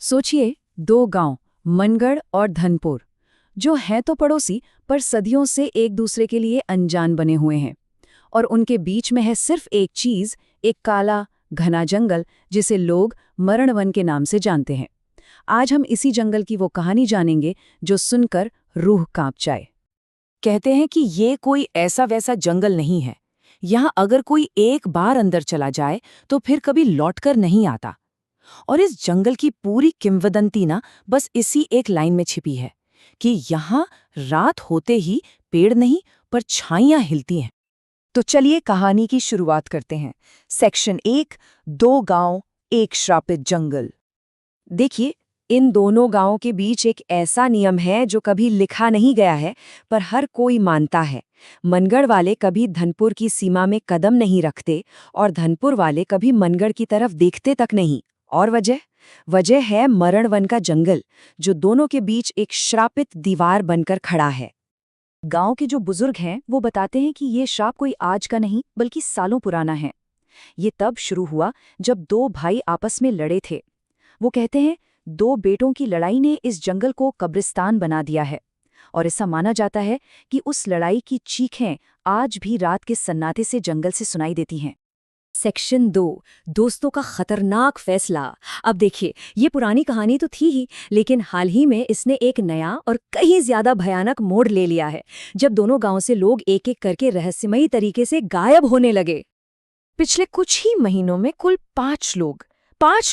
सोचिए, दो गांव मनगढ़ और धनपुर, जो हैं तो पड़ोसी पर सदियों से एक दूसरे के लिए अनजान बने हुए हैं। और उनके बीच में है सिर्फ एक चीज, एक काला घना जंगल जिसे लोग मरणवन के नाम से जानते हैं। आज हम इसी जंगल की वो कहानी जानेंगे जो सुनकर रूह कांप जाए। कहते हैं कि ये कोई ऐसा वैसा जंगल नहीं है। यहाँ अगर कोई एक बार अंदर चला जाए तो फिर कभी लौटकर नहीं आता। और इस जंगल की पूरी किंवदंती ना बस इसी एक लाइन में छिपी है कि यहाँ रात होते ही पेड़ नहीं पर छाइयां हिलती हैं। तो चलिए कहानी की शुरुआत करते हैं। सेक्शन 1, दो गांव एक श्रापित जंगल। देखिए, इन दोनों गांवों के बीच एक ऐसा नियम है जो कभी लिखा नहीं गया है, पर हर कोई मानता है। मनगढ़ वाले कभी धनपुर की सीमा में कदम नहीं रखते और धनपुर वाले कभी मनगढ़ की तरफ देखते तक नहीं। और वजह है मरणवन का जंगल, जो दोनों के बीच एक श्रापित दीवार बनकर खड़ा है। गांव के जो बुजुर्ग हैं वो बताते हैं कि ये श्राप कोई आज का नहीं बल्कि सालों पुराना है। ये तब शुरू हुआ जब दो भाई आपस में लड़े थे। वो कहते हैं, दो बेटों की लड़ाई ने इस जंगल को कब्रिस्तान बना दिया है। और ऐसा माना जाता है कि उस लड़ाई की चीखें आज भी रात के सन्नाटे से जंगल से सुनाई देती हैं। सेक्शन 2, दोस्तों का खतरनाक फैसला। अब देखिए, ये पुरानी कहानी तो थी ही, लेकिन हाल ही में इसने एक नया और कहीं ज्यादा भयानक मोड़ ले लिया है, जब दोनों गांव से लोग एक एक करके रहस्यमयी तरीके से गायब होने लगे। पिछले कुछ ही महीनों में कुल 5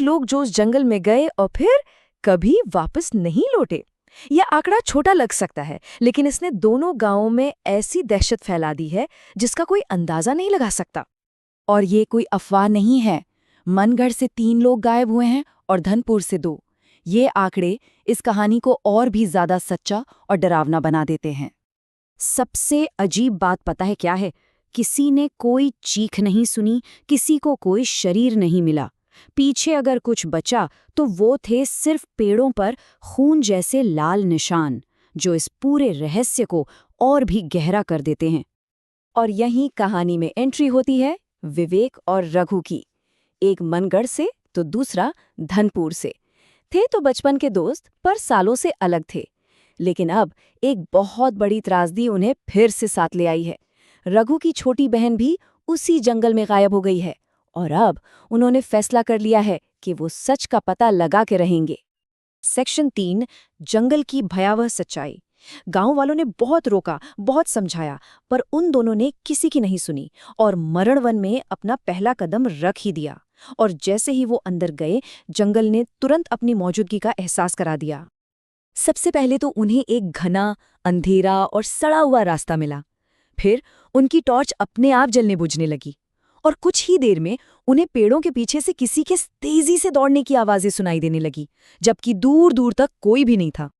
लोग जो उस जंगल में गए और फिर कभी वापस नहीं लौटे। यह आंकड़ा छोटा लग सकता है, लेकिन इसने दोनों गांवों में ऐसी दहशत फैला दी है जिसका कोई अंदाजा नहीं लगा सकता। और ये कोई अफवाह नहीं है। मनगढ़ से 3 लोग गायब हुए हैं और धनपुर से 2। ये आंकड़े इस कहानी को और भी ज्यादा सच्चा और डरावना बना देते हैं। सबसे अजीब बात पता है क्या है? किसी ने कोई चीख नहीं सुनी, किसी को कोई शरीर नहीं मिला। पीछे अगर कुछ बचा तो वो थे सिर्फ पेड़ों पर खून जैसे लाल निशान, जो इस पूरे रहस्य को और भी गहरा कर देते हैं। और यहीं कहानी में एंट्री होती है विवेक और रघु की। एक मनगढ़ से तो दूसरा धनपुर से। थे तो बचपन के दोस्त, पर सालों से अलग थे। लेकिन अब एक बहुत बड़ी त्रासदी उन्हें फिर से साथ ले आई है। रघु की छोटी बहन भी उसी जंगल में गायब हो गई है और अब उन्होंने फैसला कर लिया है कि वो सच का पता लगा के रहेंगे। सेक्शन 3, जंगल की भयावह सच्चाई। गांव वालों ने बहुत रोका, बहुत समझाया, पर उन दोनों ने किसी की नहीं सुनी और मरणवन में अपना पहला कदम रख ही दिया। और जैसे ही वो अंदर गए, जंगल ने तुरंत अपनी मौजूदगी का एहसास करा दिया। सबसे पहले तो उन्हें एक घना, अंधेरा और सड़ा हुआ रास्ता मिला। फिर उनकी टॉर्च अपने आप जलने बुझने लगी और कुछ ही देर में उन्हें पेड़ों के पीछे से किसी के तेजी से दौड़ने की आवाजें सुनाई देने लगी, जबकि दूर दूर तक कोई भी नहीं था।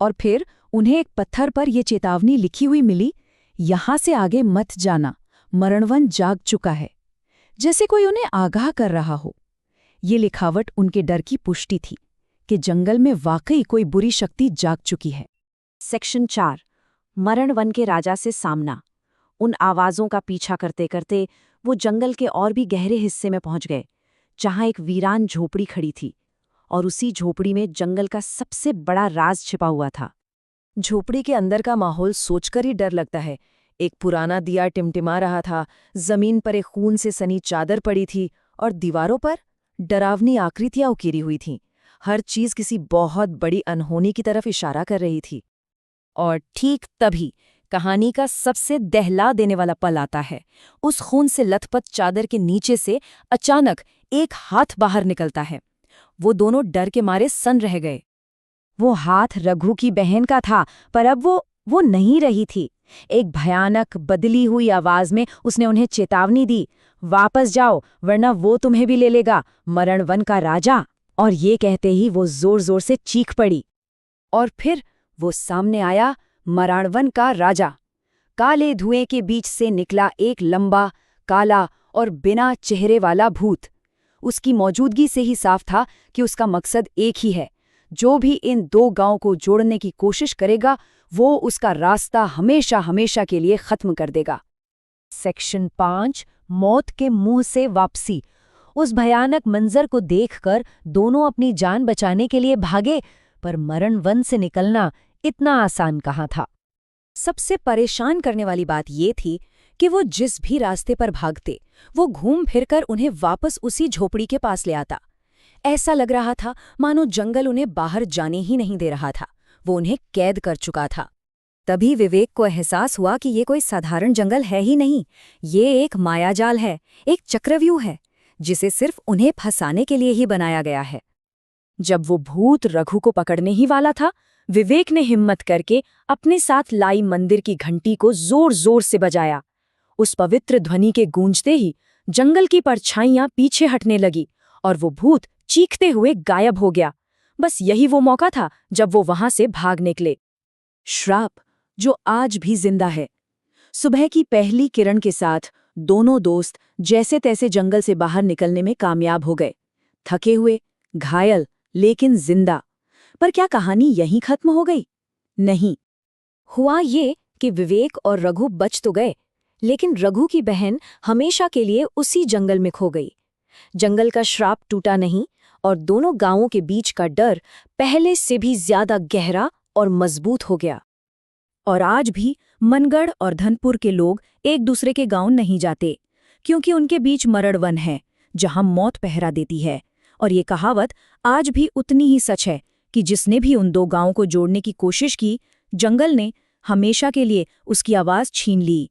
और फिर उन्हें एक पत्थर पर यह चेतावनी लिखी हुई मिली, यहां से आगे मत जाना, मरणवन जाग चुका है। जैसे कोई उन्हें आगाह कर रहा हो। ये लिखावट उनके डर की पुष्टि थी कि जंगल में वाकई कोई बुरी शक्ति जाग चुकी है। सेक्शन 4, मरणवन के राजा से सामना। उन आवाजों का पीछा करते करते वो जंगल के और भी गहरे हिस्से में पहुंच गए, जहां एक वीरान झोपड़ी खड़ी थी। और उसी झोपड़ी में जंगल का सबसे बड़ा राज छिपा हुआ था। झोपड़ी के अंदर का माहौल सोचकर ही डर लगता है। एक पुराना दिया टिमटिमा रहा था, जमीन पर एक खून से सनी चादर पड़ी थी और दीवारों पर डरावनी आकृतियां उकेरी हुई थीं। हर चीज किसी बहुत बड़ी अनहोनी की तरफ इशारा कर रही थी। और ठीक तभी कहानी का सबसे दहला देने वाला पल आता है। उस खून से लथपथ चादर के नीचे से अचानक एक हाथ बाहर निकलता है। वो दोनों डर के मारे सन रह गए। वो हाथ रघु की बहन का था, पर अब वो नहीं रही थी। एक भयानक बदली हुई आवाज में उसने उन्हें चेतावनी दी, वापस जाओ वरना वो तुम्हें भी ले लेगा, मरणवन का राजा। और ये कहते ही वो जोर जोर से चीख पड़ी। और फिर वो सामने आया, मरणवन का राजा। काले धुएं के बीच से निकला एक लंबा, काला और बिना चेहरे वाला भूत। उसकी मौजूदगी से ही साफ था कि उसका मकसद एक ही है, जो भी इन दो गांवों को जोड़ने की कोशिश करेगा वो उसका रास्ता हमेशा हमेशा के लिए खत्म कर देगा। सेक्शन 5, मौत के मुंह से वापसी। उस भयानक मंजर को देखकर दोनों अपनी जान बचाने के लिए भागे, पर मरण वन से निकलना इतना आसान कहाँ था। सबसे परेशान करने वाली बात ये थी कि वो जिस भी रास्ते पर भागते, वो घूम फिरकर उन्हें वापस उसी झोपड़ी के पास ले आता। ऐसा लग रहा था मानो जंगल उन्हें बाहर जाने ही नहीं दे रहा था, वो उन्हें कैद कर चुका था। तभी विवेक को एहसास हुआ कि ये कोई साधारण जंगल है ही नहीं, ये एक मायाजाल है, एक चक्रव्यूह है, जिसे सिर्फ उन्हें फंसाने के लिए ही बनाया गया है। जब वो भूत रघु को पकड़ने ही वाला था, विवेक ने हिम्मत करके अपने साथ लाई मंदिर की घंटी को जोर जोर से बजाया। उस पवित्र ध्वनि के गूंजते ही जंगल की परछाइयां पीछे हटने लगी और वो भूत चीखते हुए गायब हो गया। बस यही वो मौका था जब वो वहां से भाग निकले। श्राप जो आज भी जिंदा है। सुबह की पहली किरण के साथ दोनों दोस्त जैसे तैसे जंगल से बाहर निकलने में कामयाब हो गए, थके हुए, घायल, लेकिन जिंदा। पर क्या कहानी यहीं खत्म हो गई? नहीं। हुआ ये कि विवेक और रघु बच तो गए, लेकिन रघु की बहन हमेशा के लिए उसी जंगल में खो गई। जंगल का श्राप टूटा नहीं और दोनों गांवों के बीच का डर पहले से भी ज्यादा गहरा और मजबूत हो गया। और आज भी मनगढ़ और धनपुर के लोग एक दूसरे के गांव नहीं जाते, क्योंकि उनके बीच मरण वन है जहां मौत पहरा देती है। और ये कहावत आज भी उतनी ही सच है कि जिसने भी उन दो गांवों को जोड़ने की कोशिश की, जंगल ने हमेशा के लिए उसकी आवाज छीन ली।